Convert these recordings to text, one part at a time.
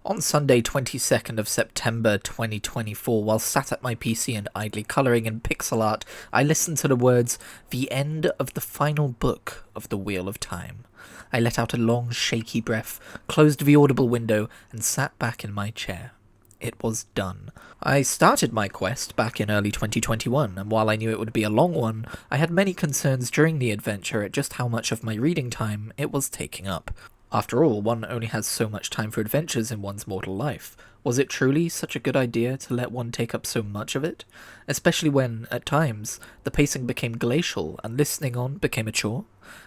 On Sunday 22nd of September 2024, while sat at my PC and idly colouring in pixel art, I listened to the words, "The end of the final book of the Wheel of Time." I let out a long, shaky breath, closed the audible window, and sat back in my chair. It was done. I started my quest back in early 2021, and while I knew it would be a long one, I had many concerns during the adventure at just how much of my reading time it was taking up. After all, one only has so much time for adventures in one's mortal life. Was it truly such a good idea to let one take up so much of it? Especially when, at times, the pacing became glacial and listening on became a chore?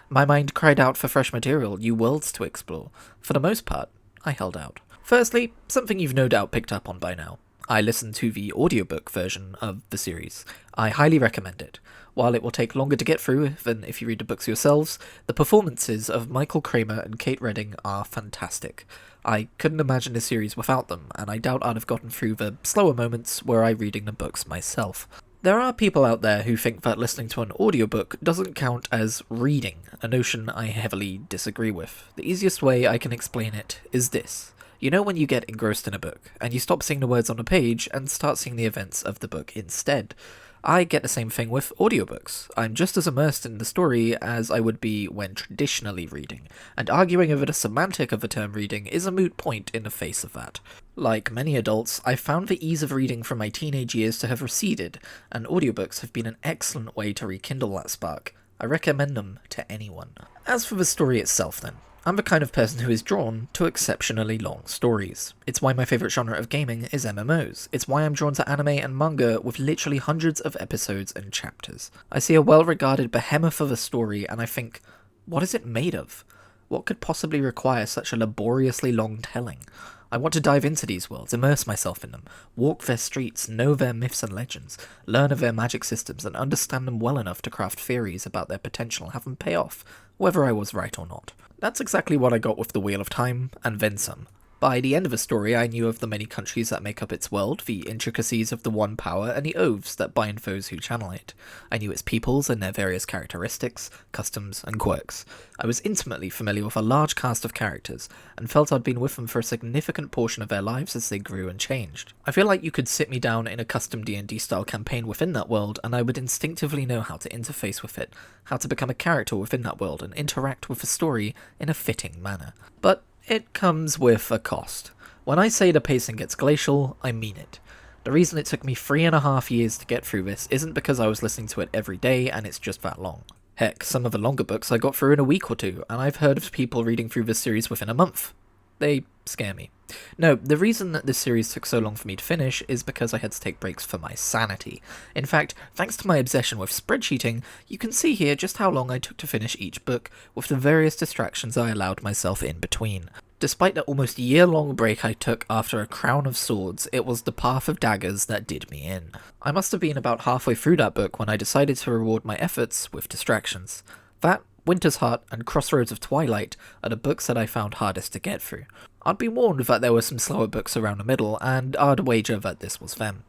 My mind cried out for fresh material, new worlds to explore. For the most part, I held out. Firstly, something you've no doubt picked up on by now. I listened to the audiobook version of the series. I highly recommend it. While it will take longer to get through than if you read the books yourselves, the performances of Michael Kramer and Kate Redding are fantastic. I couldn't imagine the series without them, and I doubt I'd have gotten through the slower moments were I reading the books myself. There are people out there who think that listening to an audiobook doesn't count as reading, a notion I heavily disagree with. The easiest way I can explain it is this. You know when you get engrossed in a book, and you stop seeing the words on the page and start seeing the events of the book instead? I get the same thing with audiobooks. I'm just as immersed in the story as I would be when traditionally reading, and arguing over the semantic of the term reading is a moot point in the face of that. Like many adults, I've found the ease of reading from my teenage years to have receded, and audiobooks have been an excellent way to rekindle that spark. I recommend them to anyone. As for the story itself then, I'm the kind of person who is drawn to exceptionally long stories. It's why my favourite genre of gaming is MMOs. It's why I'm drawn to anime and manga with literally hundreds of episodes and chapters. I see a well-regarded behemoth of a story and I think, what is it made of? What could possibly require such a laboriously long telling? I want to dive into these worlds, immerse myself in them, walk their streets, know their myths and legends, learn of their magic systems, and understand them well enough to craft theories about their potential and have them pay off, whether I was right or not. That's exactly what I got with the Wheel of Time, and then some. By the end of the story, I knew of the many countries that make up its world, the intricacies of the One Power, and the oaths that bind those who channel it. I knew its peoples and their various characteristics, customs, and quirks. I was intimately familiar with a large cast of characters, and felt I'd been with them for a significant portion of their lives as they grew and changed. I feel like you could sit me down in a custom D&D style campaign within that world, and I would instinctively know how to interface with it, how to become a character within that world, and interact with the story in a fitting manner. But it comes with a cost. When I say the pacing gets glacial, I mean it. The reason it took me 3.5 years to get through this isn't because I was listening to it every day and it's just that long. Heck, some of the longer books I got through in a week or two, and I've heard of people reading through this series within a month. They scare me. No, the reason that this series took so long for me to finish is because I had to take breaks for my sanity. In fact, thanks to my obsession with spreadsheeting, you can see here just how long I took to finish each book, with the various distractions I allowed myself in between. Despite the almost year-long break I took after A Crown of Swords, it was The Path of Daggers that did me in. I must have been about halfway through that book when I decided to reward my efforts with distractions. That, Winter's Heart, and Crossroads of Twilight are the books that I found hardest to get through. I'd been warned that there were some slower books around the middle, and I'd wager that this was them.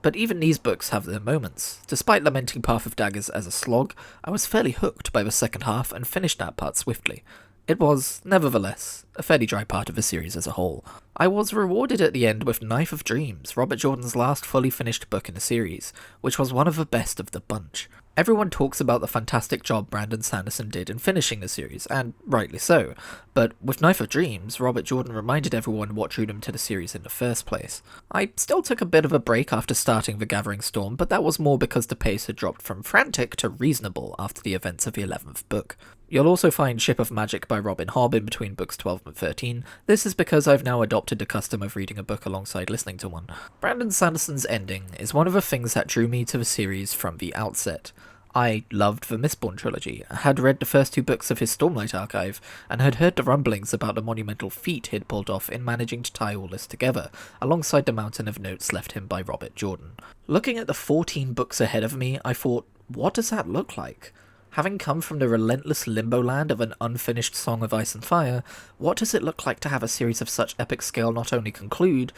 But even these books have their moments. Despite lamenting Path of Daggers as a slog, I was fairly hooked by the second half and finished that part swiftly. It was, nevertheless, a fairly dry part of the series as a whole. I was rewarded at the end with Knife of Dreams, Robert Jordan's last fully finished book in the series, which was one of the best of the bunch. Everyone talks about the fantastic job Brandon Sanderson did in finishing the series, and rightly so, but with Knife of Dreams, Robert Jordan reminded everyone what drew him to the series in the first place. I still took a bit of a break after starting The Gathering Storm, but that was more because the pace had dropped from frantic to reasonable after the events of the 11th book. You'll also find Ship of Magic by Robin Hobb in between books 12 and 13. This is because I've now adopted the custom of reading a book alongside listening to one. Brandon Sanderson's ending is one of the things that drew me to the series from the outset. I loved the Mistborn trilogy, had read the first 2 books of his Stormlight archive, and had heard the rumblings about the monumental feat he'd pulled off in managing to tie all this together, alongside the mountain of notes left him by Robert Jordan. Looking at the 14 books ahead of me, I thought, what does that look like? Having come from the relentless limbo land of an unfinished Song of Ice and Fire, what does it look like to have a series of such epic scale not only conclude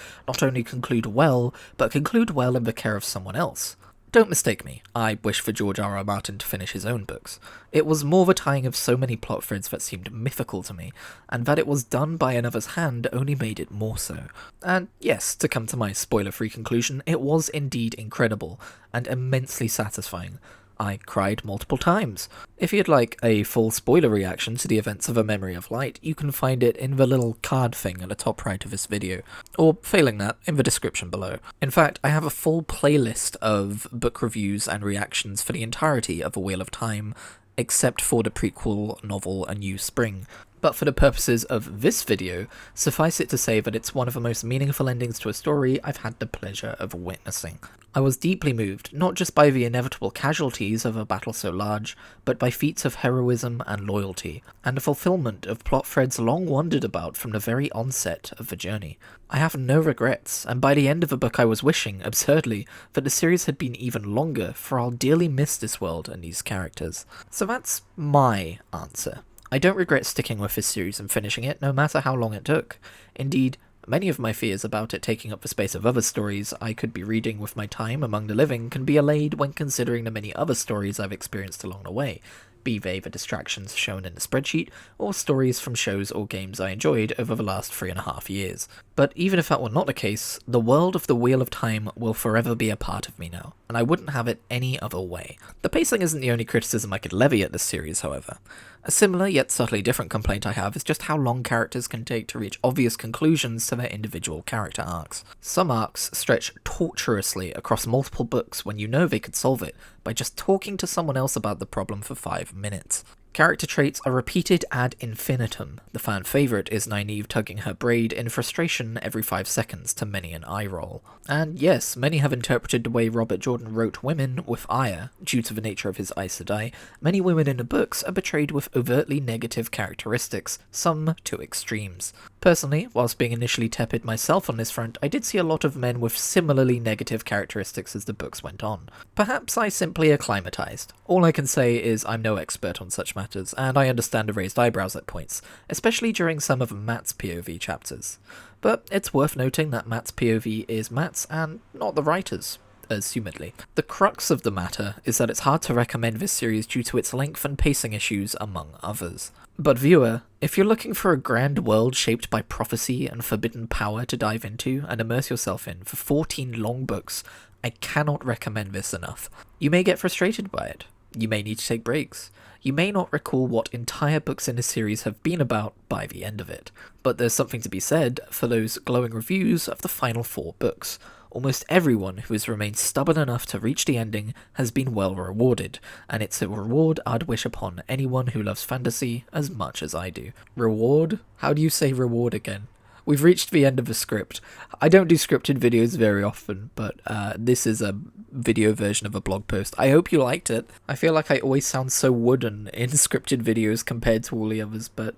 well, but conclude well in the care of someone else? Don't mistake me, I wish for George R.R. Martin to finish his own books. It was more the tying of so many plot threads that seemed mythical to me, and that it was done by another's hand only made it more so. And yes, to come to my spoiler-free conclusion, it was indeed incredible, and immensely satisfying. I cried multiple times. If you'd like a full spoiler reaction to the events of A Memory of Light, you can find it in the little card thing at the top right of this video, or failing that, in the description below. In fact, I have a full playlist of book reviews and reactions for the entirety of A Wheel of Time, except for the prequel novel A New Spring. But for the purposes of this video, suffice it to say that it's one of the most meaningful endings to a story I've had the pleasure of witnessing. I was deeply moved, not just by the inevitable casualties of a battle so large, but by feats of heroism and loyalty, and the fulfillment of plot threads long wondered about from the very onset of the journey. I have no regrets, and by the end of the book I was wishing, absurdly, that the series had been even longer, for I'll dearly miss this world and these characters. So that's my answer. I don't regret sticking with this series and finishing it, no matter how long it took. Indeed, many of my fears about it taking up the space of other stories I could be reading with my time among the living can be allayed when considering the many other stories I've experienced along the way, be they the distractions shown in the spreadsheet, or stories from shows or games I enjoyed over the last 3.5 years. But even if that were not the case, the world of the Wheel of Time will forever be a part of me now, and I wouldn't have it any other way. The pacing isn't the only criticism I could levy at this series, however. A similar yet subtly different complaint I have is just how long characters can take to reach obvious conclusions to their individual character arcs. Some arcs stretch tortuously across multiple books when you know they could solve it by just talking to someone else about the problem for 5 minutes. Character traits are repeated ad infinitum. The fan favourite is Nynaeve tugging her braid in frustration every 5 seconds to many an eye roll. And yes, many have interpreted the way Robert Jordan wrote women with ire. Due to the nature of his Aes Sedai, many women in the books are portrayed with overtly negative characteristics, some to extremes. Personally, whilst being initially tepid myself on this front, I did see a lot of men with similarly negative characteristics as the books went on. Perhaps I simply acclimatized. All I can say is I'm no expert on such matters, and I understand the raised eyebrows at points, especially during some of Matt's POV chapters. But it's worth noting that Matt's POV is Matt's and not the writer's, assumedly. The crux of the matter is that it's hard to recommend this series due to its length and pacing issues, among others. But viewer, if you're looking for a grand world shaped by prophecy and forbidden power to dive into and immerse yourself in for 14 long books, I cannot recommend this enough. You may get frustrated by it. You may need to take breaks. You may not recall what entire books in this series have been about by the end of it. But there's something to be said for those glowing reviews of the final 4 books. Almost everyone who has remained stubborn enough to reach the ending has been well rewarded, and it's a reward I'd wish upon anyone who loves fantasy as much as I do. Reward? How do you say reward again? We've reached the end of the script. I don't do scripted videos very often, but this is a video version of a blog post. I hope you liked it. I feel like I always sound so wooden in scripted videos compared to all the others, but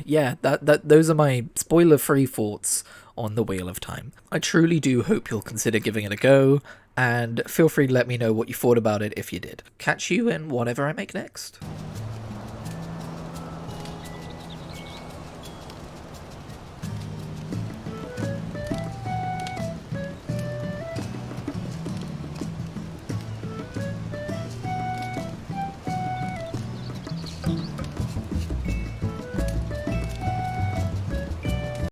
yeah, those are my spoiler-free thoughts on The Wheel of Time. I truly do hope you'll consider giving it a go, and feel free to let me know what you thought about it if you did. Catch you in whatever I make next.